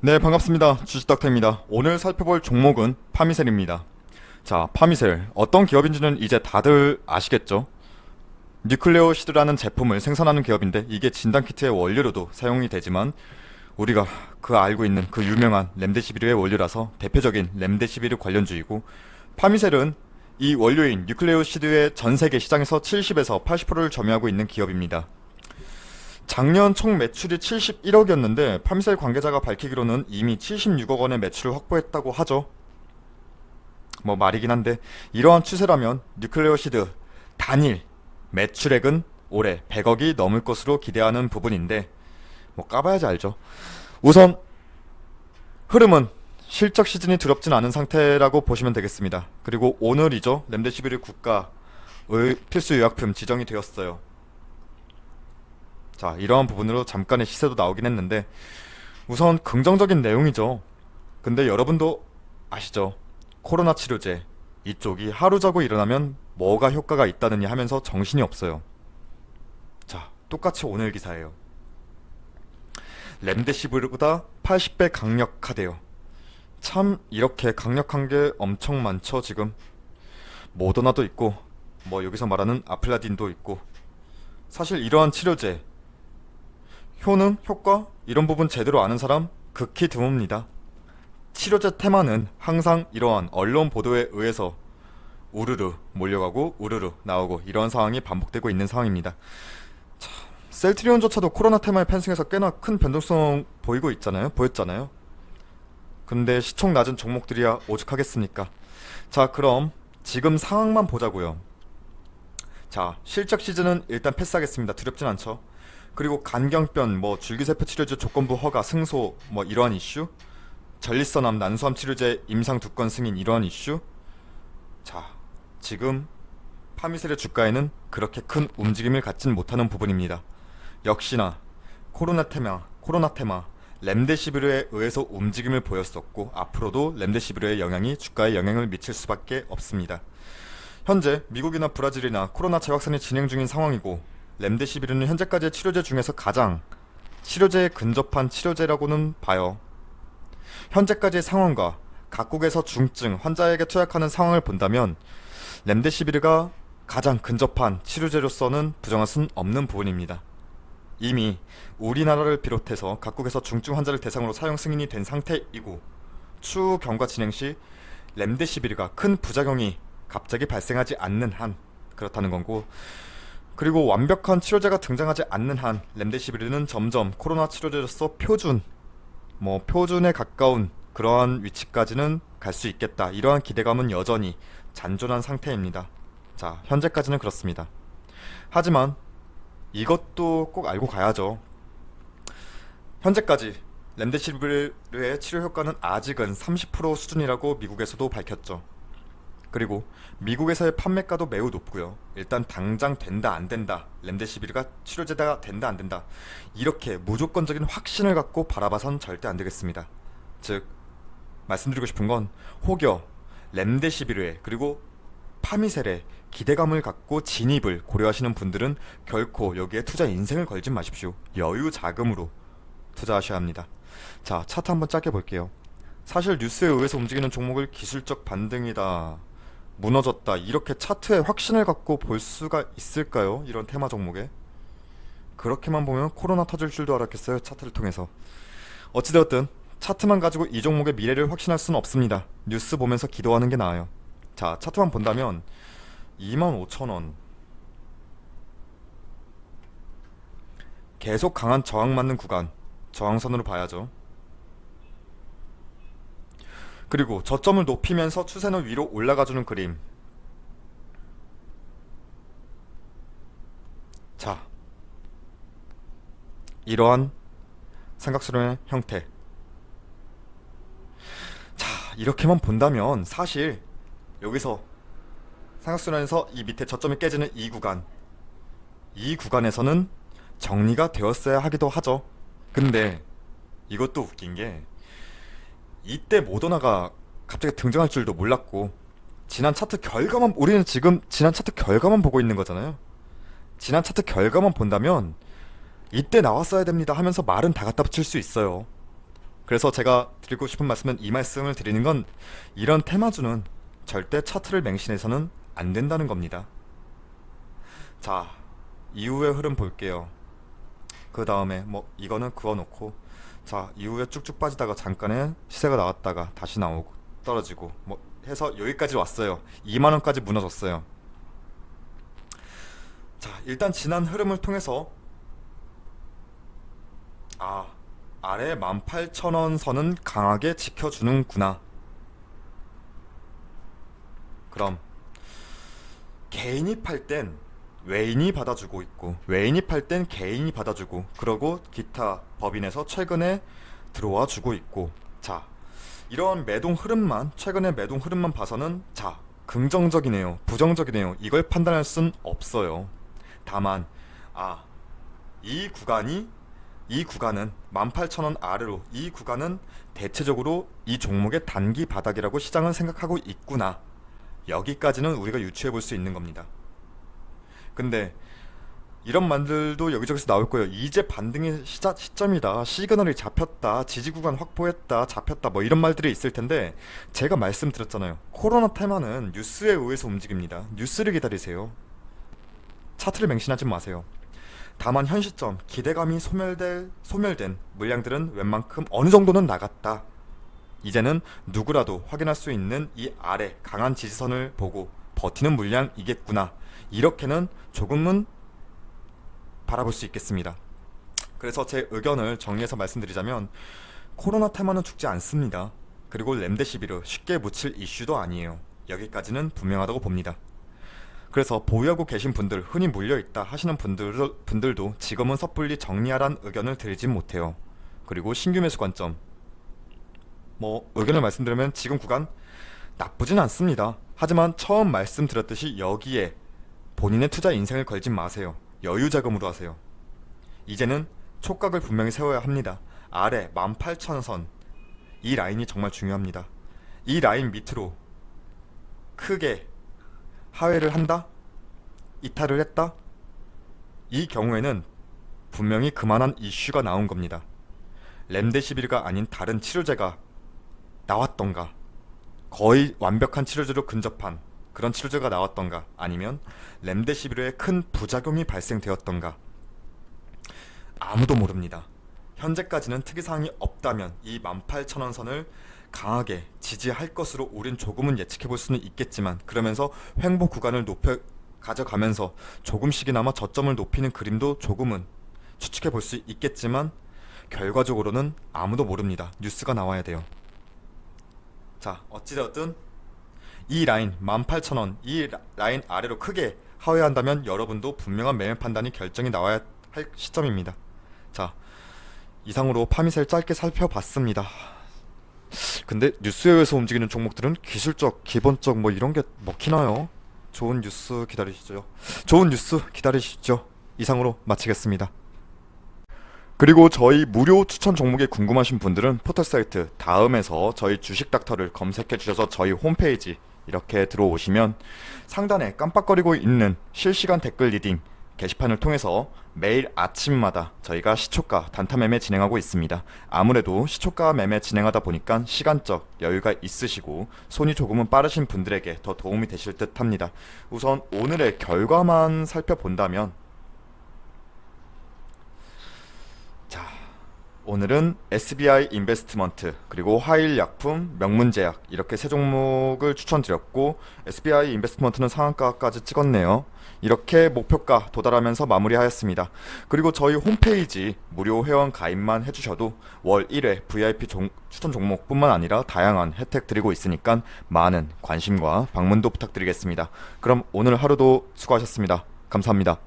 네, 반갑습니다. 주식닥터입니다. 오늘 살펴볼 종목은 파미셀입니다. 자, 파미셀. 어떤 기업인지는 이제 다들 아시겠죠? 뉴클레오시드라는 제품을 생산하는 기업인데 이게 진단키트의 원료로도 사용이 되지만 우리가 알고 있는 그 유명한 렘데시비르의 원료라서 대표적인 렘데시비르 관련주이고, 파미셀은 이 원료인 뉴클레오시드의 전 세계 시장에서 70에서 80%를 점유하고 있는 기업입니다. 작년 총 매출이 71억이었는데 파미셀 관계자가 밝히기로는 이미 76억 원의 매출을 확보했다고 하죠. 뭐 말이긴 한데, 이러한 추세라면 뉴클레오시드 단일 매출액은 올해 100억이 넘을 것으로 기대하는 부분인데, 뭐 까봐야지 알죠. 우선 흐름은 실적 시즌이 두렵진 않은 상태라고 보시면 되겠습니다. 그리고 오늘이죠, 렘데시비르 국가의 필수 의약품 지정이 되었어요. 자, 이러한 부분으로 잠깐의 시세도 나오긴 했는데 우선 긍정적인 내용이죠. 근데 여러분도 아시죠? 코로나 치료제 이쪽이 하루 자고 일어나면 뭐가 효과가 있다느니 하면서 정신이 없어요. 자, 똑같이 오늘 기사예요. 렘데시비르보다 80배 강력하대요. 참 이렇게 강력한 게 엄청 많죠. 지금 모더나도 있고, 뭐 여기서 말하는 아플라딘도 있고. 사실 이러한 치료제 효능, 효과 이런 부분 제대로 아는 사람 극히 드뭅니다. 치료제 테마는 항상 이러한 언론 보도에 의해서 우르르 몰려가고 우르르 나오고 이런 상황이 반복되고 있는 상황입니다. 자, 셀트리온조차도 코로나 테마에 편승해서 꽤나 큰 변동성 보였잖아요. 근데 시총 낮은 종목들이야 오죽하겠습니까? 자, 그럼 지금 상황만 보자고요. 자, 실적 시즌은 일단 패스하겠습니다. 두렵진 않죠. 그리고 간경변, 뭐 줄기세포 치료제 조건부 허가 승소, 뭐 이러한 이슈, 전리선암 난소암 치료제 임상 2건 승인 이러한 이슈. 자, 지금 파미셀의 주가에는 그렇게 큰 움직임을 갖진 못하는 부분입니다. 역시나 코로나 테마 렘데시비르에 의해서 움직임을 보였었고, 앞으로도 렘데시비르의 영향이 주가에 영향을 미칠 수밖에 없습니다. 현재 미국이나 브라질이나 코로나 재확산이 진행 중인 상황이고, 렘데시비르는 현재까지의 치료제 중에서 가장 치료제에 근접한 치료제라고는 봐요. 현재까지의 상황과 각국에서 중증 환자에게 투약하는 상황을 본다면 렘데시비르가 가장 근접한 치료제로서는 부정할 순 없는 부분입니다. 이미 우리나라를 비롯해서 각국에서 중증 환자를 대상으로 사용 승인이 된 상태이고, 추후 경과 진행 시 렘데시비르가 큰 부작용이 갑자기 발생하지 않는 한 그렇다는 거고, 그리고 완벽한 치료제가 등장하지 않는 한 렘데시비르는 점점 코로나 치료제로서 표준에 가까운 그러한 위치까지는 갈 수 있겠다, 이러한 기대감은 여전히 잔존한 상태입니다. 자, 현재까지는 그렇습니다. 하지만 이것도 꼭 알고 가야죠. 현재까지 렘데시비르의 치료 효과는 아직은 30% 수준이라고 미국에서도 밝혔죠. 그리고 미국에서의 판매가도 매우 높고요. 일단 당장 된다 안 된다, 렘데시비르가 치료제가 된다 안 된다, 이렇게 무조건적인 확신을 갖고 바라봐선 절대 안 되겠습니다. 즉, 말씀드리고 싶은 건 혹여 렘데시비르에 그리고 파미셀에 기대감을 갖고 진입을 고려하시는 분들은 결코 여기에 투자 인생을 걸지 마십시오. 여유 자금으로 투자하셔야 합니다. 자, 차트 한번 짧게 볼게요. 사실 뉴스에 의해서 움직이는 종목을 기술적 반등이다, 무너졌다, 이렇게 차트에 확신을 갖고 볼 수가 있을까요? 이런 테마 종목에. 그렇게만 보면 코로나 터질 줄도 알았겠어요, 차트를 통해서. 어찌되었든 차트만 가지고 이 종목의 미래를 확신할 수는 없습니다. 뉴스 보면서 기도하는 게 나아요. 자, 차트만 본다면 25,000원 계속 강한 저항 맞는 구간, 저항선으로 봐야죠. 그리고 저점을 높이면서 추세는 위로 올라가주는 그림. 자, 이러한 삼각수렴의 형태. 자, 이렇게만 본다면 사실 여기서 삼각수렴에서 이 밑에 저점이 깨지는 이 구간에서는 정리가 되었어야 하기도 하죠. 근데 이것도 웃긴 게, 이때 모더나가 갑자기 등장할 줄도 몰랐고, 우리는 지금 지난 차트 결과만 보고 있는 거잖아요. 지난 차트 결과만 본다면 이때 나왔어야 됩니다 하면서 말은 다 갖다 붙일 수 있어요. 그래서 제가 드리고 싶은 말씀은 이 말씀을 드리는 건 이런 테마주는 절대 차트를 맹신해서는 안 된다는 겁니다. 자, 이후의 흐름 볼게요. 그 다음에 뭐 이거는 그어놓고, 자, 이후에 쭉쭉 빠지다가 잠깐의 시세가 나왔다가 다시 나오고 떨어지고 뭐 해서 여기까지 왔어요. 2만원까지 무너졌어요. 자, 일단 지난 흐름을 통해서 아래 18,000원 선은 강하게 지켜주는구나. 그럼 개인이 팔 땐 외인이 받아주고 있고, 외인이 팔 땐 개인이 받아주고, 그러고 기타 법인에서 최근에 들어와 주고 있고, 자, 이런 매동 흐름만, 최근의 매동 흐름만 봐서는 자, 긍정적이네요, 부정적이네요, 이걸 판단할 순 없어요. 다만 이 구간은 18,000원 아래로, 이 구간은 대체적으로 이 종목의 단기 바닥이라고 시장은 생각하고 있구나, 여기까지는 우리가 유추해 볼 수 있는 겁니다. 근데 이런 말들도 여기저기서 나올 거예요. 이제 반등의 시점이다, 시그널이 잡혔다, 지지 구간 확보했다, 잡혔다, 뭐 이런 말들이 있을 텐데, 제가 말씀드렸잖아요. 코로나 테마는 뉴스에 의해서 움직입니다. 뉴스를 기다리세요. 차트를 맹신하지 마세요. 다만 현 시점 기대감이 소멸된 물량들은 웬만큼 어느 정도는 나갔다. 이제는 누구라도 확인할 수 있는 이 아래 강한 지지선을 보고 버티는 물량이겠구나, 이렇게는 조금은 바라볼 수 있겠습니다. 그래서 제 의견을 정리해서 말씀드리자면, 코로나 테마는 죽지 않습니다. 그리고 렘데시비르 쉽게 묻힐 이슈도 아니에요. 여기까지는 분명하다고 봅니다. 그래서 보유하고 계신 분들, 흔히 물려있다 하시는 분들도 지금은 섣불리 정리하란 의견을 드리진 못해요. 그리고 신규 매수 관점, 뭐 의견을 말씀드리면 지금 구간 나쁘진 않습니다. 하지만 처음 말씀드렸듯이 여기에 본인의 투자 인생을 걸진 마세요. 여유 자금으로 하세요. 이제는 촉각을 분명히 세워야 합니다. 아래 18,000선, 이 라인이 정말 중요합니다. 이 라인 밑으로 크게 하회를 한다? 이탈을 했다? 이 경우에는 분명히 그만한 이슈가 나온 겁니다. 렘데시비르가 아닌 다른 치료제가 나왔던가, 거의 완벽한 치료제로 근접한 그런 치료제가 나왔던가, 아니면 렘데시비르의 큰 부작용이 발생되었던가, 아무도 모릅니다. 현재까지는 특이사항이 없다면 이 18,000원 선을 강하게 지지할 것으로 우린 조금은 예측해볼 수는 있겠지만, 그러면서 횡보 구간을 높여 가져가면서 조금씩이나마 저점을 높이는 그림도 조금은 추측해볼 수 있겠지만, 결과적으로는 아무도 모릅니다. 뉴스가 나와야 돼요. 자, 어찌되었든 이 라인 18,000원, 이 라인 아래로 크게 하회한다면 여러분도 분명한 매매 판단이 결정이 나와야 할 시점입니다. 자, 이상으로 파미셀 짧게 살펴봤습니다. 근데 뉴스에 의해서 움직이는 종목들은 기술적, 기본적 뭐 이런 게 먹히나요? 좋은 뉴스 기다리시죠. 좋은 뉴스 기다리시죠. 이상으로 마치겠습니다. 그리고 저희 무료 추천 종목에 궁금하신 분들은 포털사이트 다음에서 저희 주식닥터를 검색해 주셔서 저희 홈페이지 이렇게 들어오시면 상단에 깜빡거리고 있는 실시간 댓글 리딩 게시판을 통해서 매일 아침마다 저희가 시초가 단타 매매 진행하고 있습니다. 아무래도 시초가 매매 진행하다 보니까 시간적 여유가 있으시고 손이 조금은 빠르신 분들에게 더 도움이 되실 듯 합니다. 우선 오늘의 결과만 살펴본다면, 자, 오늘은 SBI 인베스트먼트, 그리고 화일약품, 명문제약 이렇게 세 종목을 추천드렸고, SBI 인베스트먼트는 상한가까지 찍었네요. 이렇게 목표가 도달하면서 마무리하였습니다. 그리고 저희 홈페이지 무료 회원 가입만 해주셔도 월 1회 VIP 추천 종목뿐만 아니라 다양한 혜택 드리고 있으니까 많은 관심과 방문도 부탁드리겠습니다. 그럼 오늘 하루도 수고하셨습니다. 감사합니다.